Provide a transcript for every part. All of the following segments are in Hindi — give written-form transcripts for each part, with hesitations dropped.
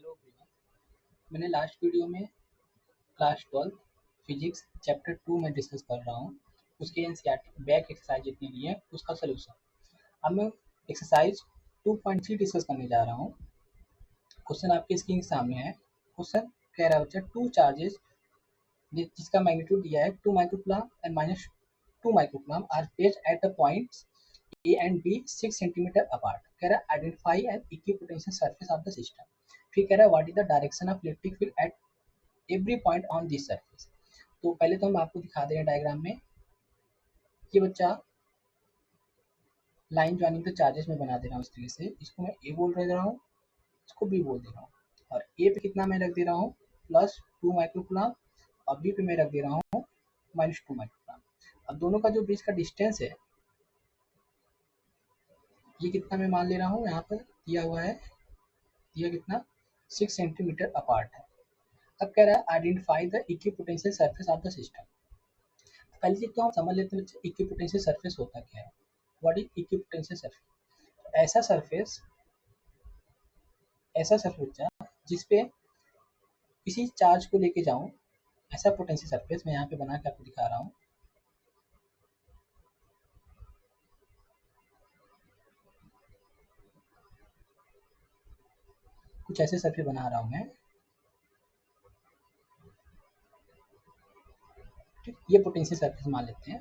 Hello everyone. मैंने लास्ट वीडियो में क्लास 12 फिजिक्स चैप्टर 2 में डिस्कस कर रहा हूँ। उसके एनसीईआरटी बैक एक्सरसाइज जितनी दी है उसका सलूशन। अब मैं एक्सरसाइज 2.3 डिस्कस करने जा रहा हूँ। क्वेश्चन आपके स्क्रीन के सामने है। क्वेश्चन कह रहा है बच्चा टू चार्जेस जिसका मैग्नीट्यूड दिया है 2 microcoulomb and minus 2 microcoulomb are placed at the points A and B 6 centimetre apart. कह रहा है identify an equipotential surface of the system. फिर कह रहा है what is the direction of electric field at every point on this surface. तो पहले तो हम आपको दिखा दे रहे हैं डायग्राम में। ये बच्चा लाइन ज्वाइनिंग द चार्जेस में बना दे रहा हूँ इस तरीके से। इसको मैं ए बोल दे रहा हूँ, इसको बी बोल दे रहा हूँ, और ए पे कितना मैं रख दे रहा हूँ +2 माइक्रोकूलम, और बी पे मैं रख दे रहा हूँ -2 माइक्रोकूलम। अब दोनों का जो बीच का डिस्टेंस है ये कितना मैं मान ले रहा हूँ, यहाँ पर दिया हुआ है, दिया कितना 6 सेंटीमीटर अपार्ट है। अब कह रहा है identify the equipotential surface of the system. पहली चीज तो हम समझ लेते हैं इक्विपोटेंशियल सरफेस होता क्या है। What is equipotential surface? ऐसा सरफेस बच्चा जिसपे किसी चार्ज को लेके जाऊं, ऐसा पोटेंशियल सरफेस मैं यहाँ पे बना के आपको दिखा रहा हूँ। कुछ ऐसे सरफेस बना रहा हूँ मैं, ठीक। ये पोटेंशियल सरफेस मान लेते हैं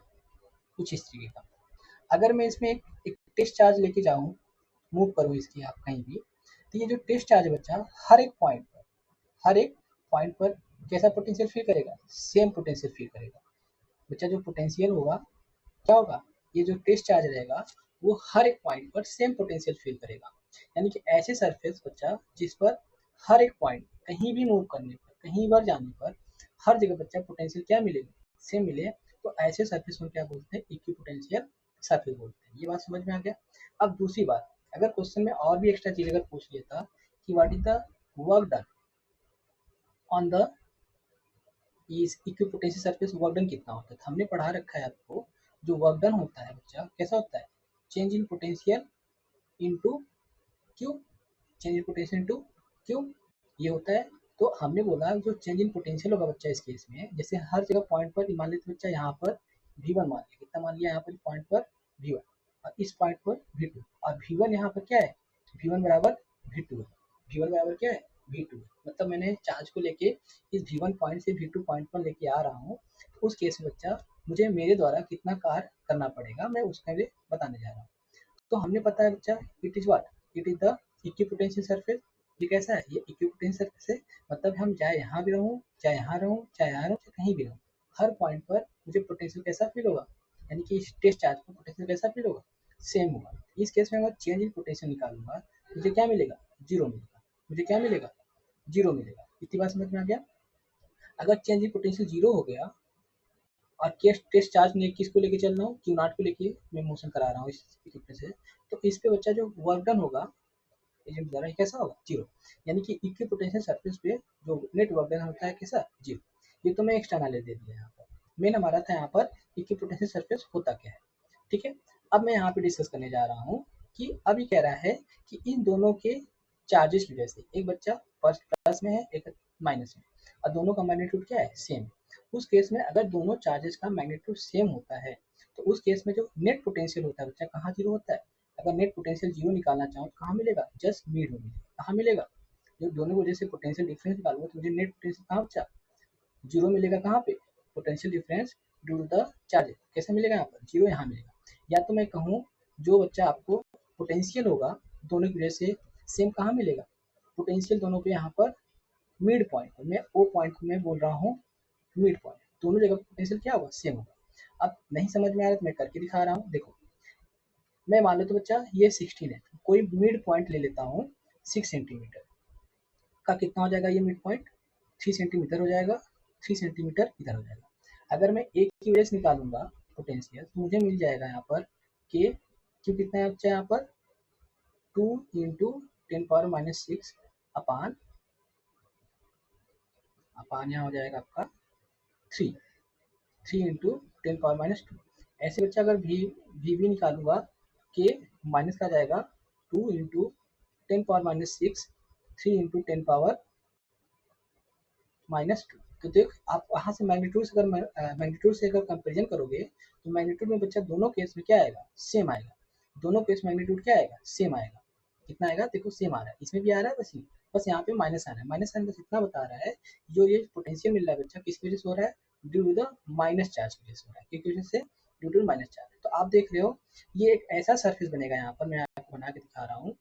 कुछ इस तरीके का। अगर मैं इसमें एक टेस्ट चार्ज लेके जाऊं, मूव करूं इसकी आप कहीं भी, तो ये जो टेस्ट चार्ज बच्चा हर एक पॉइंट पर कैसा पोटेंशियल फील करेगा? सेम पोटेंशियल फील करेगा। बच्चा जो पोटेंशियल होगा क्या होगा? ये जो टेस्ट चार्ज रहेगा वो हर एक पॉइंट पर सेम पोटेंशियल फील करेगा। यानी कि ऐसे सरफेस बच्चा जिस पर हर एक पॉइंट कहीं भी मूव करने पर, कहीं बार जाने पर हर जगह बच्चा पोटेंशियल क्या मिलेगा? सेम मिले, तो ऐसे सरफेस को क्या बोलते हैं? इक्विपोटेंशियल सरफेस बोलते हैं। ये बात समझ में आ गया। अब दूसरी बात, अगर क्वेश्चन में और भी एक्स्ट्रा चीज अगर पूछ लेता कि what is the work done on the equipotential surface, work done कितना होता है? तो हमने पढ़ा रखा है आपको, जो वर्क डन होता है बच्चा कैसा होता है? Change in potential into Q, change in potential into Q, ये होता है। तो हमने बोला जो चेंज इन पोटेंशियल होगा बच्चा इस केस में, जैसे हर जगह पॉइंट पर मान लेते बच्चा यहाँ पर V1 मान लिया, कितना मान लिया यहाँ पर पॉइंट पर V1, और इस पॉइंट पर V2, और V1 यहाँ पर क्या है? V1 बराबर V2 है। V1 बराबर क्या है? V2 है। मतलब मैंने चार्ज को लेके इस V1 पॉइंट से V2 पॉइंट पर लेके आ रहा हूँ। तो उस केस में बच्चा मुझे मेरे द्वारा कितना कार्य करना पड़ेगा मैं उसका लिए बताने जा रहा हूँ। तो हमने पता है बच्चा it is what, it is the equipotential surface. ये कैसा है? ये इक्विपोटेंशियल सरफेस है। मतलब हम चाहे यहाँ भी रहूँ, चाहे यहाँ रहूँ, चाहे यहाँ रहूँ, चाहे कहीं भी रहूँ, हर पॉइंट पर मुझे पोटेंशियल कैसा फील होगा? यानी कि इस टेस्ट चार्ज पर पोटेंशियल कैसा फील होगा? सेम होगा। इस केस में अगर चेंज इन पोटेंशियल निकालूंगा मुझे क्या मिलेगा? जीरो मिलेगा। मुझे क्या मिलेगा? जीरो मिलेगा। इतनी बात समझ में आ गया। अगर चेंज इन पोटेंशियल जीरो हो गया और टेस्ट चार्ज ने किसको लेके चल रहा हूँ? क्यू नॉट को लेके मैं मोशन करा रहा हूँ इस इक्विपमेंट से, तो इस पे बच्चा जो वर्क डन होगा एजेंट द्वारा कैसा होगा? जीरो। यानी कि इक्विपोटेंशियल सरफेस पे जो नेट वर्क डन होता है कैसा? जीरो। ये तो मैं एक्सटर्नल दे दिया यहाँ पर। मेन हमारा था यहाँ पर इक्विपोटेंशियल सरफेस होता क्या है, ठीक है। अब मैं यहाँ पे डिस्कस करने जा रहा हूँ कि अभी कह रहा है कि इन दोनों के चार्जेस की वजह से, एक बच्चा प्लस में है, एक माइनस में, और दोनों का मैग्नीट्यूड क्या है? सेम। उस केस में अगर दोनों चार्जेस का मैग्नीट्यूड सेम होता है तो उस केस में जो नेट पोटेंशियल होता है बच्चा कहाँ जीरो होता है? अगर नेट पोटेंशियल जीरो निकालना चाहो तो कहाँ मिलेगा? जस्ट मिड में मिलेगा। कहाँ मिलेगा? जब दोनों की वजह से पोटेंशियल डिफरेंस निकालूंगा तो मुझे नेट पोटेंशियल कहाँ बचा? जीरो मिलेगा। कहाँ पे? Potential difference due to the charges. कैसे मिलेगा? यहाँ पर जीरो यहाँ मिलेगा। या तो मैं कहूँ जो बच्चा आपको पोटेंशियल होगा दोनों की वजह से सेम कहाँ मिलेगा? पोटेंशियल दोनों पे यहाँ पर मिड पॉइंट, मैं ओ पॉइंट को मैं बोल रहा हूँ मिड पॉइंट, दोनों जगह पोटेंशियल क्या होगा? सेम होगा। अब नहीं समझ में आ रहा तो मैं करके दिखा रहा हूँ। देखो मैं मान लो तो बच्चा ये 16 है, कोई मिड पॉइंट ले लेता हूँ 6 सेंटीमीटर का, कितना हो जाएगा ये मिड पॉइंट? 3 सेंटीमीटर हो जाएगा। 3 सेंटीमीटर इधर हो जाएगा। अगर मैं एक की वजह से निकालूंगा पोटेंशियल तो मुझे मिल जाएगा यहाँ पर के क्यों कितना है बच्चा? यहाँ पर 2 इंटू 10⁻⁻6 अपान अपान यहाँ हो जाएगा आपका 3 इंटू 10⁻²। ऐसे बच्चा अगर वी भी निकालूंगा के माइनस का जाएगा 2 इंटू 10⁻6 3 इंटू 10 पावर -2। तो देख आप वहाँ से मैग्नीट्यूड से अगर मैग्नीट्यूड से अगर कंपेरिजन करोगे तो मैग्नीट्यूड में बच्चा दोनों केस में क्या आएगा, सेम आएगा। दोनों केस मैग्नीट्यूड क्या आएगा, सेम आएगा। कितना आएगा देखो, सेम आ रहा है, इसमें भी आ रहा है बस ये, बस यहाँ पे माइनस आ रहा है। माइनस साइन बस इतना बता रहा है जो ये पोटेंशियल मिल रहा है बच्चा किस वजह से हो रहा है, due to the minus charge की वजह से हो रहा है। किस वजह से, ड्यू टू माइनस चार्ज। तो आप देख रहे हो ये एक ऐसा सरफेस बनेगा, यहाँ पर मैं आपको बना के दिखा रहा हूँ।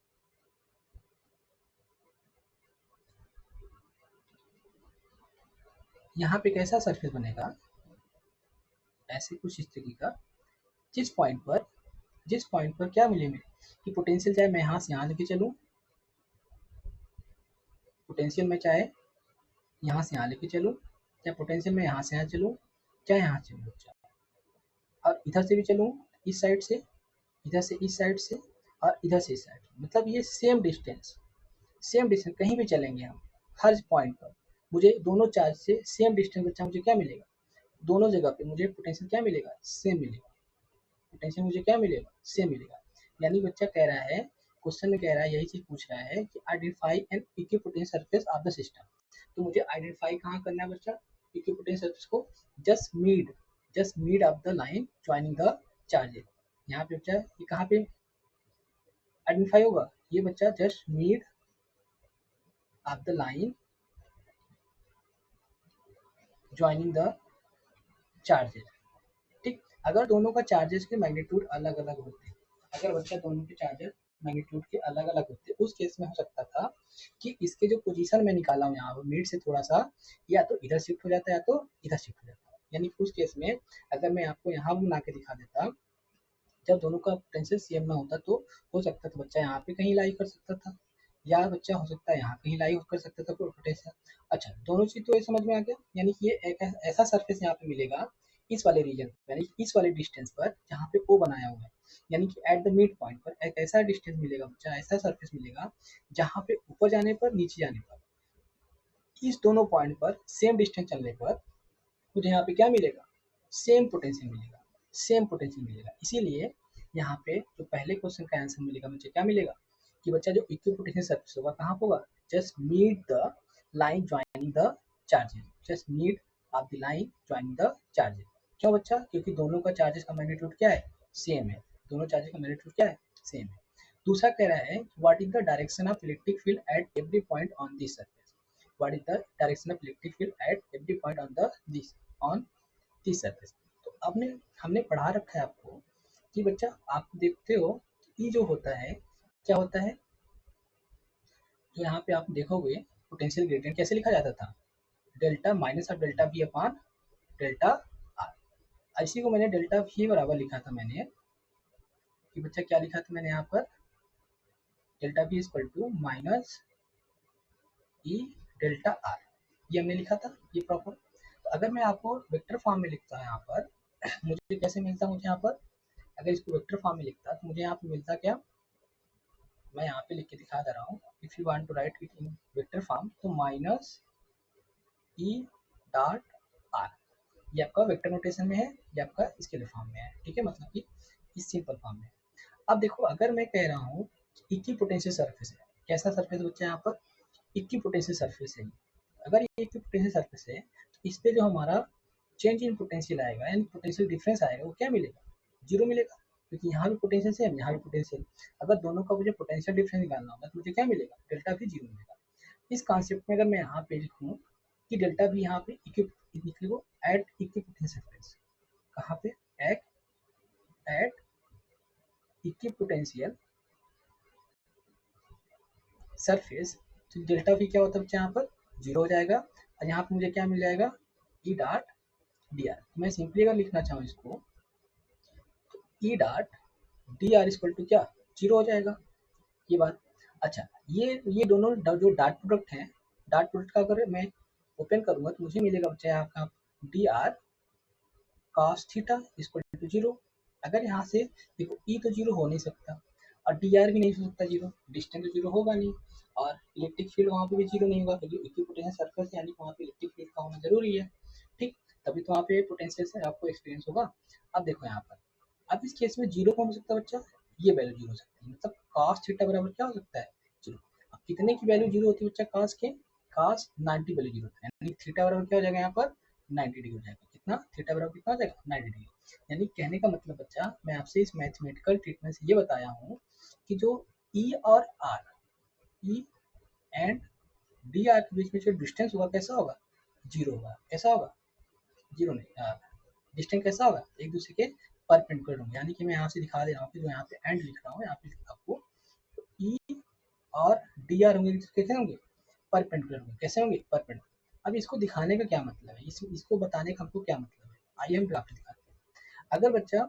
यहाँ पे कैसा सरफेस बनेगा, ऐसे कुछ इस तरीके का, जिस पॉइंट पर क्या मिले कि पोटेंशियल चाहे मैं यहाँ से यहाँ लेके चलूँ, पोटेंशियल में चाहे यहाँ से यहाँ लेके चलूँ, चाहे पोटेंशियल में यहाँ से यहाँ चलूँ, चाहे यहाँ से चलूँ, और इधर से भी चलूँ, इस साइड से, इधर से इस साइड से, और इधर से इस साइड, मतलब ये सेम डिस्टेंस कहीं भी चलेंगे हम, हर पॉइंट पर मुझे दोनों चार्ज से सेम डिस्टेंस बच्चा मुझे क्या मिलेगा, दोनों जगह पे मुझे पोटेंशियल क्या मिलेगा, सेम मिलेगा। पोटेंशियल मुझे क्या मिलेगा, सेम मिलेगा। यानी बच्चा कह रहा है, क्वेश्चन में कह रहा है, यही चीज पूछ रहा है कि identify an equipotential surface of the system. तो मुझे आइडेंटिफाई कहाँ करना है बच्चा, इक्विपोटेंशियल सरफेस को, just mid of the line joining the charges. यहाँ पे बच्चा ये कहाँ पे आइडेंटिफाई होगा, ये बच्चा just mid of the line joining the charges. ठीक, अगर दोनों का चार्जेस के मैग्नीट्यूड अलग अलग होते, अगर बच्चा दोनों के चार्जेस मैग्नीट्यूड के अलग अलग होते, उस केस में हो सकता था कि इसके जो पोजीशन में निकाला हूँ यहाँ मिड से थोड़ा सा, या तो इधर शिफ्ट हो जाता है या तो इधर शिफ्ट हो जाता है। यानी उस केस में अगर मैं आपको यहाँ बना के दिखा देता, जब दोनों का पोटेंशियल सेम ना होता, तो हो सकता था बच्चा यहाँ पे कहीं लाई कर सकता था, या बच्चा हो सकता है यहाँ कहीं लाई कर सकता था पोटेंशियल। अच्छा, दोनों चीज तो ये समझ में आ गया। यानी कि ये एक ऐसा सरफेस यहाँ पे मिलेगा इस वाले रीजन, यानी इस वाले डिस्टेंस पर जहाँ पे ओ बनाया हुआ है, यानी कि एट द मिड पॉइंट पर एक ऐसा डिस्टेंस मिलेगा बच्चा, ऐसा सरफेस मिलेगा जहाँ पे ऊपर जाने पर, नीचे जाने पर, इस दोनों पॉइंट पर सेम डिस्टेंस चलने पर मुझे यहाँ पे क्या मिलेगा, सेम पोटेंशियल मिलेगा, सेम पोटेंशियल मिलेगा। इसीलिए यहाँ पे जो पहले क्वेश्चन का आंसर मिलेगा मुझे क्या मिलेगा कि बच्चा जो इक्विपोटेंशियल सरफेस होगा कहाँ होगा, just meet the line joining the charges, just meet of the line joining the charges. क्यों बच्चा, क्योंकि दोनों का चार्जेस का मैग्नीट्यूड क्या है, सेम है। दोनों चार्जेस का मैग्नीट्यूड क्या है, सेम है। दूसरा कह रहा है what is the direction of electric field at every point on this surface, what is the direction of electric field at every point on the this on this surface. तो हमने पढ़ा रखा है आपको कि बच्चा आप देखते हो ये जो होता है क्या होता है, जो यहाँ पे आप देखोगे पोटेंशियल ग्रेडियंट कैसे लिखा जाता था, delta minus of delta we upon delta R. इसी को मैंने डेल्टा वी बराबर लिखा था मैंने, कि बच्चा क्या लिखा था मैंने यहाँ पर, delta V equal to minus E delta R, ये हमने लिखा था ये प्रॉपर। तो अगर मैं आपको वेक्टर फॉर्म में लिखता हूँ यहाँ पर मुझे कैसे मिलता, मुझे यहाँ पर अगर इसको वेक्टर फॉर्म में लिखता तो मुझे यहाँ पे मिलता क्या, मैं यहाँ पे लिख के दिखा दे रहा हूँ। If you want to write it in vector form तो माइनस ई डॉट आर, ये आपका वेक्टर नोटेशन में है, ये आपका स्केलर फॉर्म में है। ठीक है, मतलब कि इस सिंपल फॉर्म में। अब देखो अगर मैं कह रहा हूँ इक्विपोटेंशियल सरफेस है, कैसा सरफेस बच्चा यहाँ पर, इक्विपोटेंशियल सरफेस है। अगर ये इक्विपोटेंशियल सरफेस है तो इस पे जो हमारा चेंज इन पोटेंशियल आएगा, यानी पोटेंशियल डिफरेंस आएगा, वो क्या मिलेगा, जीरो मिलेगा। क्योंकि यहाँ भी पोटेंशियल सेम, यहाँ भी पोटेंशियल, अगर दोनों का मुझे पोटेंशियल डिफरेंस निकालना होगा तो मुझे क्या मिलेगा, डेल्टा भी जीरो मिलेगा। इस कॉन्सेप्ट में अगर मैं यहाँ पे लिखूँ कि डेल्टा भी यहाँ पे लिखो एट इक्विपोटेंशियल सरफेस, कहाँ पे, एट इक्विपोटेंशियल सरफेस, तो डेल्टा भी क्या होता है यहाँ पर, जीरो हो जाएगा, और यहाँ पे मुझे क्या मिल जाएगा, ई डॉट डी आर। मैं सिंपली अगर लिखना चाहूँ इसको, E dot D R equal to क्या, जीरो हो जाएगा, ये बात। अच्छा, ये दोनों जो डॉट प्रोडक्ट है, डॉट प्रोडक्ट का अगर मैं ओपन करूंगा तो मुझे मिलेगा बच्चा आपका D R cos theta equal to zero. अगर यहाँ से देखो ई तो जीरो हो नहीं सकता, और डी आर भी नहीं हो सकता जीरो, डिस्टेंस तो जीरो होगा नहीं, और इलेक्ट्रिक फील्ड वहाँ पे भी जीरो नहीं होगा, क्योंकि इक्विपोटेंशियल सरफेस यानी कि वहाँ पे इलेक्ट्रिक फील्ड का होना जरूरी है। ठीक, तभी तो वहाँ पे पोटेंशियल से आपको एक्सपीरियंस होगा। अब देखो यहाँ पर, अब इस केस में जीरो कौन हो सकता है बच्चा, ये वैल्यू जीरो हो सकती है, मतलब कॉस थीटा बराबर क्या हो सकता है, जीरो। कितने की वैल्यू जीरो होती है बच्चा, कास के, कास 90 वैल्यू जीरो होता है, यानी थीटा बराबर क्या हो जाएगा यहाँ पर 90 डिग्री हो जाएगा। कितना, थीटा बराबर कितना हो जाएगा 90 डिग्री। यानी कहने का मतलब बच्चा, मैं आपसे इस मैथमेटिकल ट्रीटमेंट से ये बताया हूँ कि जो ई और R, E and D R के बीच में जो डिस्टेंस होगा कैसा होगा, जीरो होगा। कैसा होगा, जीरो नहीं, डिस्टेंस कैसा होगा, एक दूसरे के परपेंडिकुलर होंगे। यानी कि मैं यहाँ से दिखा दे रहा हूँ कि जो यहाँ पे एंड लिख रहा हूँ, यहाँ पे आपको ई और डी आर होंगे, कैसे होंगे, परपेंडिकुलर होंगे। कैसे होंगे, परपेंडिकुलर। अब इसको दिखाने का क्या मतलब है, इसको बताने का हमको क्या मतलब है, आइए हम ग्राफ दिखाते हैं। अगर बच्चा,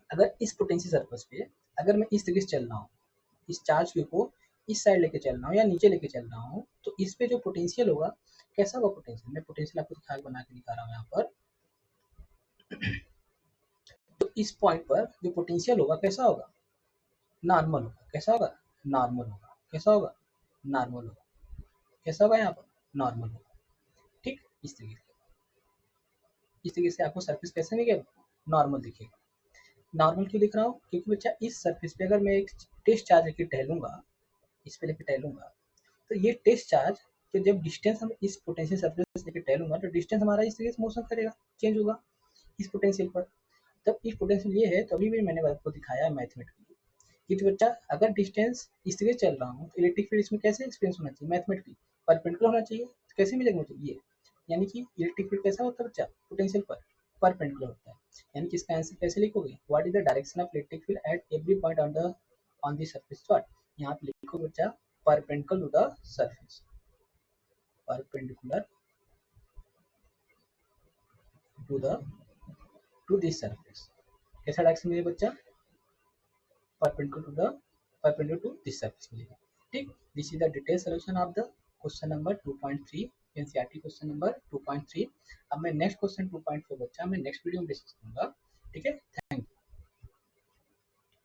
अगर इस पोटेंशियल सरफेस पे अगर मैं इस तरीके से चल रहा हूँ, इस चार्ज को इस साइड लेके चल रहा हूँ या नीचे लेके चल रहा हूँ, तो इस पे जो पोटेंशियल होगा कैसा होगा पोटेंशियल, मैं पोटेंशियल आपको दिखा बना के दिखा रहा हूँ यहाँ पर। तो इस पॉइंट पर जो पोटेंशियल होगा कैसा होगा, नॉर्मल होगा। कैसा होगा, नॉर्मल होगा। कैसा होगा, नॉर्मल होगा। कैसा होगा यहाँ पर, नॉर्मल होगा। ठीक, इस तरीके से आपको सरफेस कैसे दिखेगा, नॉर्मल दिखेगा। नॉर्मल क्यों दिख रहा हूँ, क्योंकि बच्चा इस सरफेस पे अगर मैं एक टेस्ट चार्ज लेके टहलूंगा, इस पे लेके टहलूंगा, तो ये टेस्ट चार्ज तो जब डिस्टेंस हम इस पोटेंशियल सरफेस लेके टहलूंगा तो डिस्टेंस हमारा इस तरीके से मोशन करेगा, चेंज होगा इस पोटेंशियल पर। तब इस पोटेंशियल ये है, तो अभी भी मैंने आपको दिखाया मैथमेटिकली कि जो बच्चा अगर डिस्टेंस इस तरीके चल रहा हूँ तो इलेक्ट्रिक फील्ड इसमें कैसे एक्सपीरियंस होना चाहिए, मैथमेटिकली परपेंडिकुलर होना चाहिए। तो कैसे मिलेगा मुझे ये, यानी कि इलेक्ट्रिक फील्ड कैसा होता है बच्चा, पोटेंशियल पर परपेंडिकुलर होता है। यानी कि इसका आंसर कैसे लिखोगे, what is the direction of electric field at every point on the surface dot. यहाँ पे लिखो बच्चा perpendicular to the surface, perpendicular to the to this surface. कैसा डायरेक्शन मिलेगा बच्चा, perpendicular to this surface मिलेगा। ठीक, this is the detail solution of the question number 2.3, NCERT question number 2.3। अब मैं नेक्स्ट क्वेश्चन 2.4 बच्चा मैं नेक्स्ट वीडियो में डिस्कस करूंगा। ठीक है,